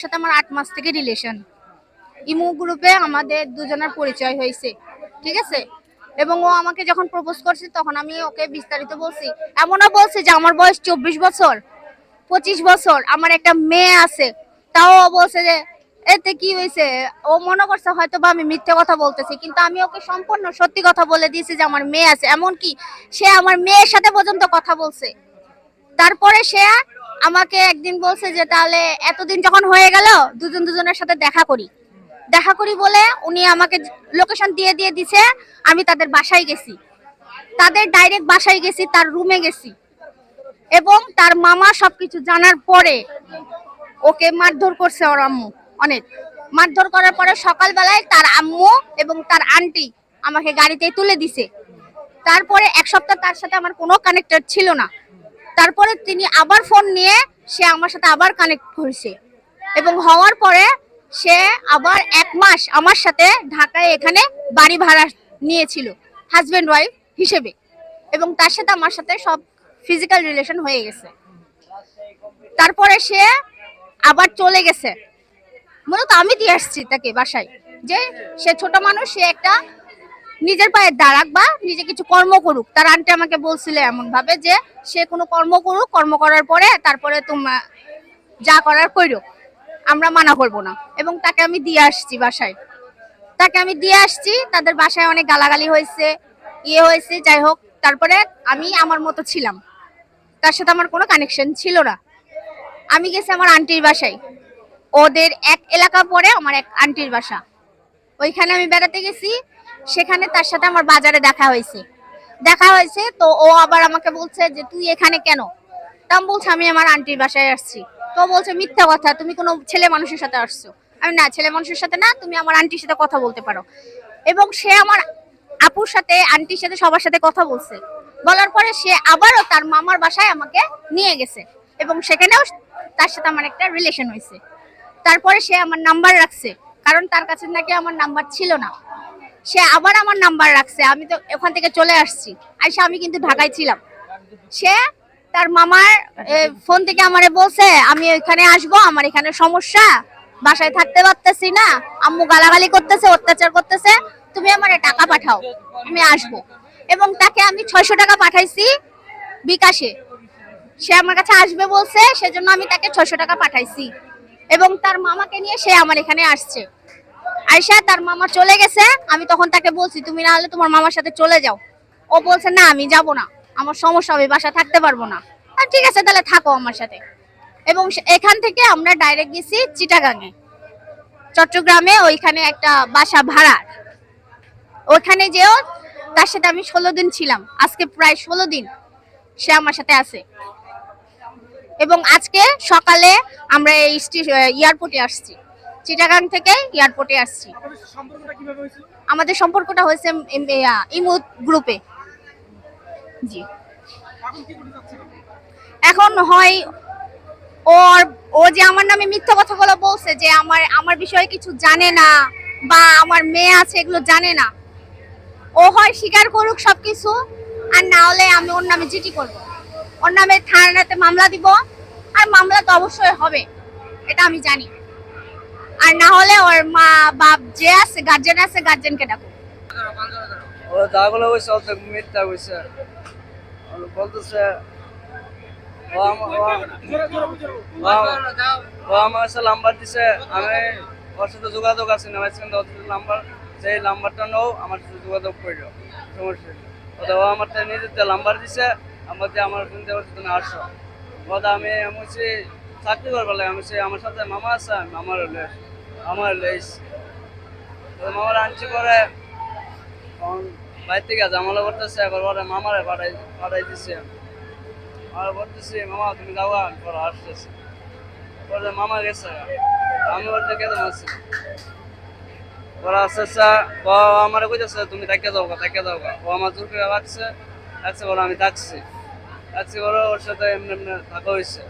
সাথে আমার 8 মাস থেকে রিলেশন। ইমো গ্রুপে আমাদের দুজনের পরিচয় হয়েছে, ঠিক আছে। এবং ও আমাকে যখন প্রপোজ করছে তখন আমি ওকে বিস্তারিত বলছি, এমনও বলছি যে আমার বয়স 24 বছর 25 বছর, আমার একটা মেয়ে আছে। তাও ও বলছে যে এতে কি হয়েছে, ও মনে করছে হয়তো বা আমি মিথ্যে কথা বলতেছি, কিন্তু আমি ওকে সম্পূর্ণ সত্যি কথা বলে দিয়েছি যে আমার মেয়ে আছে। এমনকি সে আমার মেয়ের সাথে পর্যন্ত কথা বলছে। তারপরে সে আমাকে একদিন বলছে যে তাহলে এতদিন যখন হয়ে গেল দুজনের সাথে দেখা করি বলে উনি আমাকে লোকেশন দিয়ে দিয়ে দিছে। আমি তাদের বাসায় গেছি, তাদের ডাইরেক্ট বাসায় গেছি, তার রুমে গেছি এবং তার মামা সবকিছু জানার পরে ওকে মারধর করছে ওর আম্মু। অনেক মারধর করার পরে সকালবেলায় তার আম্মু এবং তার আন্টি আমাকে গাড়িতে তুলে দিছে। তারপরে এক সপ্তাহ তার সাথে আমার কোনো কানেক্টেড ছিল না। তারপরে তিনি আবার ফোন নিয়ে সে আমার সাথে আবার কানেক্ট হয়েছে এবং হওয়ার পরে সে আবার 1 মাস আমার সাথে ঢাকায় এখানে বাড়ি ভাড়া নিয়েছিল হাজবেন্ড ওয়াইফ হিসেবে, এবং তার সাথে আমার সাথে সব ফিজিক্যাল রিলেশন হয়ে গেছে। তারপরে সে আবার চলে গেছে। মূলত আমি দিয়ে আসছি তাকে বাসায়, যে সে ছোট মানুষ, সে একটা নিজের পায়ে দাঁড়াক বা নিজে কিছু কর্ম করুক। তার আন্টি আমাকে বলছিল এমন ভাবে যে সে কোনো কর্ম করুক, কর্ম করার পরে তারপরে তোমরা যা করার কইরো, আমরা মানা করব না। এবং তাকে আমি দিয়ে আসছি বাসায়, তাদের বাসায় অনেক গালাগালি হয়েছে, হয়েছে, যাই হোক। তারপরে আমি আমার মতো ছিলাম, তার সাথে আমার কোনো কানেকশন ছিল না। আমি গেছি আমার আন্টির বাসায়, ওদের এক এলাকা পরে আমার এক আন্টির বাসা, ওইখানে আমি বেড়াতে গেছি। সেখানে তার সাথে আমার বাজারে দেখা হয়েছে। তো ও আবার আমাকে বলছে যে তুই এখানে কেন? তা আমি বলছি আমি আমার আন্টির বাসায় আসছি। তো বলছে মিথ্যা কথা, তুমি কোনো ছেলে মানুষের সাথে আসছো। আমি না, ছেলে মানুষের সাথে না, তুমি আমার আন্টির সাথে কথা বলতে পারো। এবং সে আমার আপুর সাথে, আন্টির সাথে, সবার সাথে কথা বলছে। বলার পরে সে আবারও তার মামার বাসায় আমাকে নিয়ে গেছে এবং সেখানেও তার সাথে আমার একটা রিলেশন হয়েছে। তারপরে সে আমার নাম্বার রাখছে, কারণ তার কাছে নাকি আমার নাম্বার ছিল না। সে আবার আমার নাম্বার রাখছে। আমি তো ওখান থেকে চলে আসছি, আইসা আমি কিন্তু ঢাকায় ছিলাম। সে তার মামার ফোন থেকে আমারে বলছে আমি এখানে আসবো, আমার এখানে সমস্যা, বাসায় থাকতে পারতেছি না, আম্মু গালাগালি করতেছে, অত্যাচার করতেছে, তুমি আমারে টাকা পাঠাও, আমি আসবো। এবং তাকে আমি 600 টাকা পাঠাইছি বিকাশে। সে আমার কাছে আসবে বলছে, সেজন্য আমি তাকে 600 টাকা পাঠাইছি এবং তার মামাকে নিয়ে সে আমার এখানে আসছে। আয়শা তার মামা চলে গেছে, আমি তখন তাকে বলছি তুমি না হলে তোমার মামার সাথে চলে যাও। ও বলছে না আমি যাব না, আমার সমস্যা হবে, বাসা থাকতে পারবো না। আর ঠিক আছে তাহলে থাকো আমার সাথে। এবং এখান থেকে আমরা ডাইরেক্ট গেছি চিটাগাঙে, চট্টগ্রামে, ওইখানে একটা বাসা ভাড়া। ওইখানে যেও তার সাথে আমি 16 দিন ছিলাম, আজকে প্রায় 16 দিন সে আমার সাথে আছে। এবং আজকে সকালে আমরা এই এয়ারপোর্টে আসছি, চিটাগাং থেকে এয়ারপোর্টে আসছি। আমাদের সম্পর্কটা হয়েছে ইমো গ্রুপে। জি। এখন হয় ওর, ও যে আমার নামে মিথ্যা কথাগুলো বলছে যে আমার বিষয়ে কিছু জানে না বা আমার মেয়ে আছে এগুলো জানে না, ও হয় স্বীকার করুক সবকিছু, আর না হলে আমি ওর নামে জিডি করব, ওর নামে থানাতে মামলা দিব। আর মামলা তো অবশ্যই হবে, এটা আমি জানি। আর না হলে ওর মা বাপ যে আছে, গার্জেন আছে, গার্জেনকে ডাকো। ও যাগুলো হইছে অত মিথ্যা হইছে, বলতেছে ও আমার কাছে নাম্বার দিছে, আমি ওর সাথে যোগাযোগ আছে না, নাম্বার, সেই নাম্বারটা নাও, আমার সাথে যোগাযোগ করলো, সমস্যা নেই। ও আমার নিজের নাম্বার দিছে, আমার ফোন দেওয়ার জন্য আসো। আমি বলছি চাকরি করবার লাগে, আমি আমার সাথে মামা আছে, আমার লেস মামার আনছি পরে বাইর থেকে জামালা করতেছে, এবার পরে মামারে পাঠাই দিছে। আমার বলতেছি মামা তুমি যাও, পরে আসতেছে, পরে মামা গেছে, আমি ওর দিকে আছি। ওরা আস্তে আস্তে আমার কইতেছে তুমি তাকে যাও, ও আমার জোর করে রাখছে, বলে আমি থাকছি, বলে ওর সাথে এমনি এমনি থাকা হয়েছে।